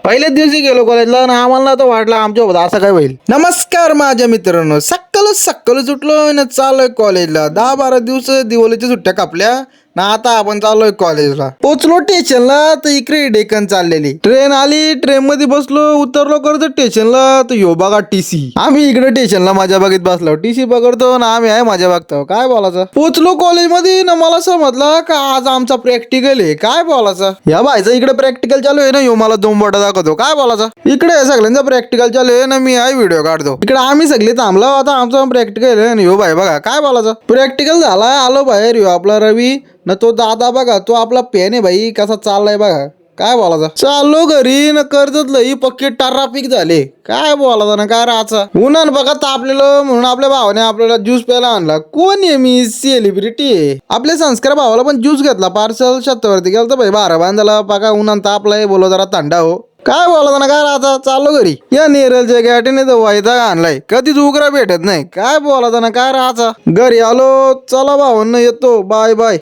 पहिल्याच दिवशी गेलो कॉलेजला आणि आम्हाला तर वाटलं आमच्या असं काय होईल. नमस्कार माझ्या मित्रांनो, सकाळच उठलो ना चाललोय कॉलेजला. 10-12 दिवस दिवाळीच्या सुट्ट्या कापल्या ना आता आपण चाललोय कॉलेजला. पोचलो स्टेशनला तर इकडे डेक्कन चाललेली ट्रेन आली. ट्रेन मध्ये बसलो, उतरलो कर्जत स्टेशनला तर यो बघा टीसी. आम्ही इकडे स्टेशनला मजा बघित बसलो. टीसी पकडतो ना आम्ही आहे मजा बघतो. काय बोलायचं. पोचलो कॉलेजमध्ये ना मला समजलं का आज आमचा प्रॅक्टिकल आहे. काय बोलायचं. या बायचा इकडे प्रॅक्टिकल चालू आहे ना, यो मला 2 बोटा दाखवतो. काय बोलायचं. इकडे सगळ्यांचा प्रॅक्टिकल चालू आहे ना, मी आहे व्हिडिओ काढतो. इकडे आम्ही सगळे थांबलो. आता आमचा प्रॅक्टिकल आहे ना, यो बाय बघा काय बोलायचं. प्रॅक्टिकल झाला, आलो बाहेर. यो आपला रवी ना तो दादा बघा, तो आपला पेन आहे भाई कसा चाललाय बघा. काय बोलायचं. चाललो घरी न कर्जत लई पक्के ट्राफिक झाले. काय बोलायचं ना काय राहायचा. उन्हान बघा तापलेलं म्हणून आपल्या भावाने आपल्याला ज्यूस प्यायला आणला. कोण आहे मी, सेलिब्रिटी आहे. आपल्या संस्कार भावाला पण ज्यूस घेतला पार्सल. छतावरती गेलं तर भाई 12 बांधायला बघा. उन्हान तापलाय, बोलो जरा थंडा हो. काय बोलायचं ना काय राहता. चाललो घरी. या नेरलच्या गॅटीने तर वायदा आणलाय, कधीच उघडा भेटत नाही. काय बोलायचं ना काय राहायचा. घरी आलो. चला भावांना येतो, बाय बाय.